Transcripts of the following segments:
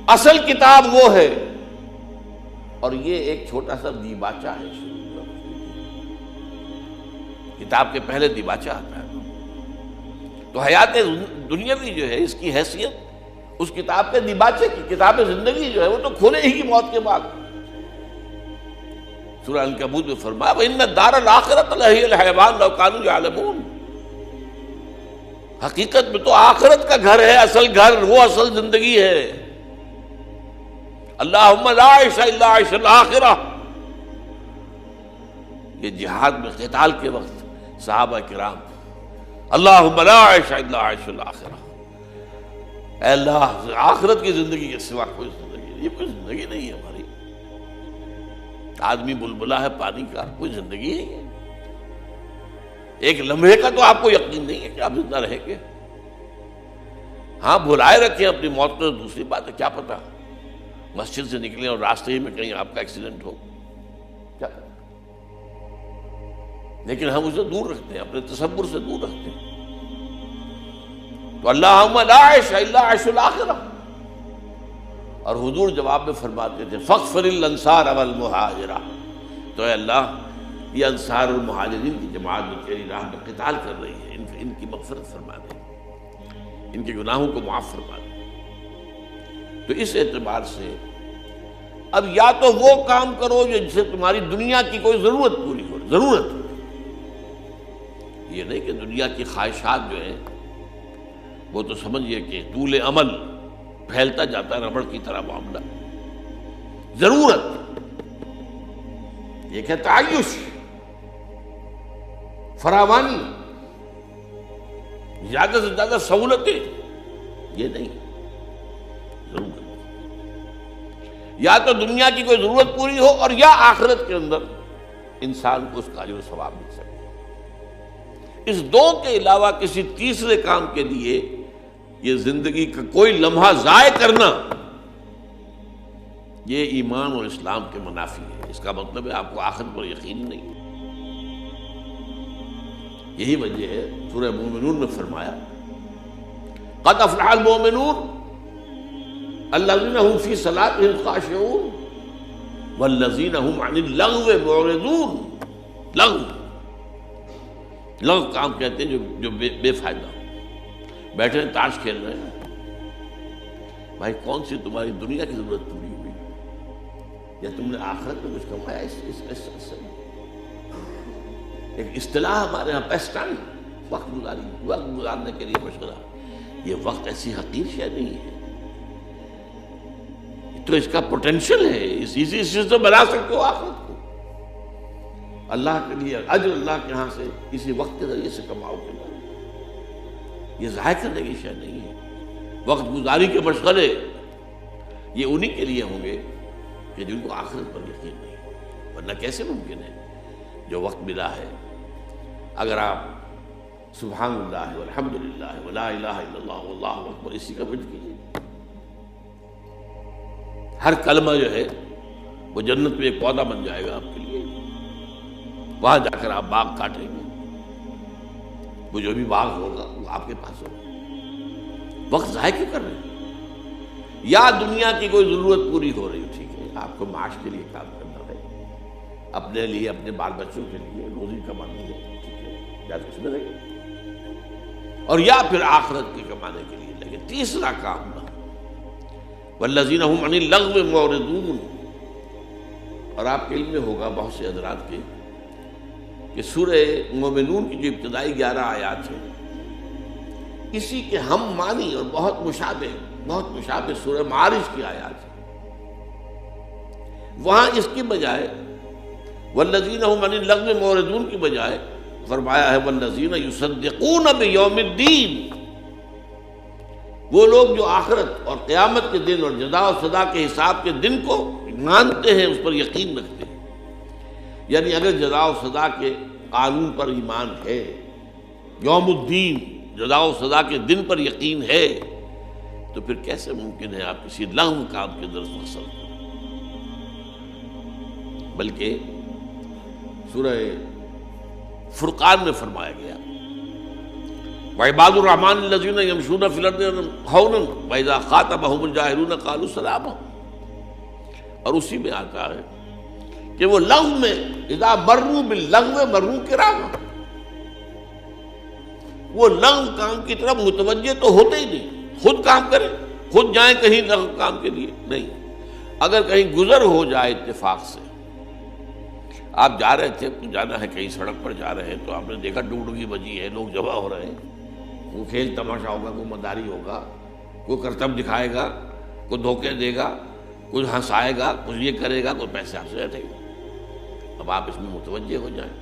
اصل کتاب وہ ہے، اور یہ ایک چھوٹا سا دیباچہ ہے، کتاب کے پہلے دیباچہ آتا ہے۔ تو حیات دنیاوی جو ہے اس کی حیثیت اس کتاب کے دیباچے کی، کتاب زندگی جو ہے وہ تو کھولے ہی کی موت کے بعد۔ سورہ عنکبوت میں فرمایا وَإِنَّ الدَّارَ الْآخِرَةَ لَهِيَ الْحَيَوَانُ لَوْ كَانُوا يَعْلَمُونَ، حقیقت میں تو آخرت کا گھر ہے، اصل گھر وہ اصل زندگی ہے۔ اللہم لا عیش الا عیش الآخرہ، یہ جہاد میں قتال کے وقت صحابہ کرام اللہم لا عیش الا عیش الآخرہ، اے اللہ آخرت کی زندگی کے سوا کوئی زندگی نہیں، یہ کوئی زندگی نہیں ہے ہماری۔ آدمی بلبلا ہے پانی کا، کوئی زندگی نہیں ہے۔ ایک لمحے کا تو آپ کو یقین نہیں ہے کہ آپ زندہ رہیں گے۔ ہاں بھلائے رکھیں اپنی موت کو، دوسری بات ہے، کیا پتا مسجد سے نکلیں اور راستے ہی میں کہیں آپ کا ایکسیڈنٹ ہو، کیا پتا۔ لیکن ہم اسے دور رکھتے ہیں، اپنے تصور سے دور رکھتے ہیں۔ تو اللہم لا عیش الا عیش الآخرہ، اور حضور جواب میں فرماتے تھے فاغفر الانصار والمہاجرہ، تو اے اللہ یہ انصار اور مہاجرین کی جماعت جو تیری راہ میں قتال کر رہی ہے ان کی مغفرت فرما دے، ان کے گناہوں کو معاف فرما دے۔ تو اس اعتبار سے اب یا تو وہ کام کرو جس سے تمہاری دنیا کی کوئی ضرورت پوری ہو، ضرورت، یہ نہیں کہ دنیا کی خواہشات جو ہیں وہ تو سمجھئے کہ طول عمل پھیلتا جاتا ہے ربڑ کی طرح معاملہ۔ ضرورت ایک ہے تعیش، فراوانی، زیادہ سے زیادہ سہولتیں، یہ نہیں، ضرورت یا تو دنیا کی کوئی ضرورت پوری ہو اور یا آخرت کے اندر انسان کو اس کا اجر و ثواب مل سکے۔ اس دو کے علاوہ کسی تیسرے کام کے لیے یہ زندگی کا کوئی لمحہ ضائع کرنا یہ ایمان اور اسلام کے منافی ہے۔ اس کا مطلب ہے آپ کو آخرت پر یقین نہیں۔ یہی وجہ ہے سورہ مومنون میں فرمایا قد افلح المؤمنون الذین هم فی صلاتهم خاشعون والذین هم عن اللغو معرضون۔ لغو کام کہتے ہیں جو بے فائدہ، بیٹھے ہیں تاش کھیل رہے ہیں، بھائی کون سی تمہاری دنیا کی ضرورت پوری ہوئی یا تم نے آخرت میں کچھ کمایا؟ اس سے ایک اصطلاح ہمارے ہاں پیس ٹائم، وقت گزارنے کے لیے مشغلہ، یہ وقت ایسی حقیر شے نہیں ہے، تو اس کا پوٹینشل ہے، اسی سے بنا سکتے ہو آخرت کو، اللہ کے لیے اجر اللہ کے ہاں سے اسی وقت کے ذریعے سے کماؤ گے، یہ ضائع کرنے کی شے نہیں ہے۔ وقت گزاری کے مشغلے یہ انہی کے لیے ہوں گے کہ جن کو آخرت پر یقین نہیں، ورنہ کیسے ممکن ہے جو وقت ملا ہے اگر آپ سبحان اللہ والحمدللہ ولا الہ الا اللہ واللہ اکبر اسی کا ورد کیجیے، ہر کلمہ جو ہے وہ جنت میں ایک پودا بن جائے گا آپ کے لیے، وہاں جا کر آپ باغ کاٹیں گے، وہ جو بھی باغ ہوگا وہ آپ کے پاس ہوگا۔ وقت ضائع کیوں کر رہے ہیں؟ یا دنیا کی کوئی ضرورت پوری ہو رہی، ٹھیک ہے آپ کو معاش کے لیے کام کرنا ہے، اپنے لیے اپنے بال بچوں کے لیے روزی کمانی ہے، ٹھیک ہے یا تو اس میں لگے، اور یا پھر آخرت کی کمانے کے لیے لگے۔ تیسرا کام نہ، والذین هم عن اللغو معرضون، اور آپ کے علم میں ہوگا بہت سے حضرات کے کہ سورہ مومنون کی جو ابتدائی 11 آیات ہیں اسی کے ہم معنی اور بہت مشابہ سورہ معارج کی آیات ہیں، وہاں اس کی بجائے والذین هم عن اللغو معرضون کی بجائے فرمایا ہے والذین یصدقون بیوم الدین، وہ لوگ جو آخرت اور قیامت کے دن اور جزا و سزا کے حساب کے دن کو مانتے ہیں، اس پر یقین رکھتے ہیں۔ یعنی اگر جزا و سزا کے قانون پر ایمان ہے، یوم الدین جزا و سزا کے دن پر یقین ہے، تو پھر کیسے ممکن ہے آپ کسی لغو کام کے درس مقصد کریں؟ بلکہ سورہ فرقان میں فرمایا گیا وعباد الرحمن الذین یمشون فی الارض ہونا واذا خاطبهم الجاہلون قالوا سلاما. اور اسی میں آتا ہے کہ وہ لغو میں اذا مروا باللغو مروا کراما، وہ لغو کام کی طرف متوجہ تو ہوتے ہی نہیں، خود کام کریں، خود جائیں کہیں لغو کام کے لیے نہیں. اگر کہیں گزر ہو جائے اتفاق سے، آپ جا رہے تھے، جانا ہے کہیں سڑک پر جا رہے ہیں تو آپ نے دیکھا ڈگڈگی بجی ہے، لوگ جمع ہو رہے ہیں، کوئی کھیل تماشا ہوگا، کوئی مداری ہوگا، کوئی کرتب دکھائے گا، کوئی دھوکے دے گا، کوئی ہنسائے گا، کچھ یہ کرے گا، کوئی پیسے آپ سے رہتے گا. اب آپ اس میں متوجہ ہو جائیں،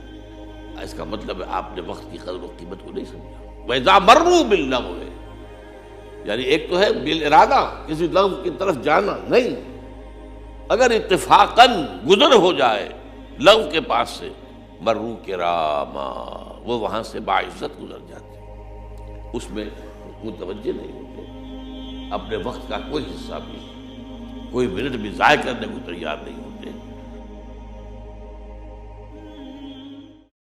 اس کا مطلب ہے آپ نے وقت کی قدر و قیمت کو نہیں سمجھا. وَإِذَا مَرُّوا بِاللَّغْوِ، یعنی ایک تو ہے بالارادہ کسی لغو کی طرف جانا نہیں، اگر اتفاقاً گزر ہو جائے لغو کے پاس سے مروا کراما، وہ وہاں سے باعزت گزر جاتے، اس میں متوجہ نہیں ہوتے، اپنے وقت کا کوئی حصہ بھی، کوئی منٹ بھی ضائع کرنے کو تیار نہیں ہوتے.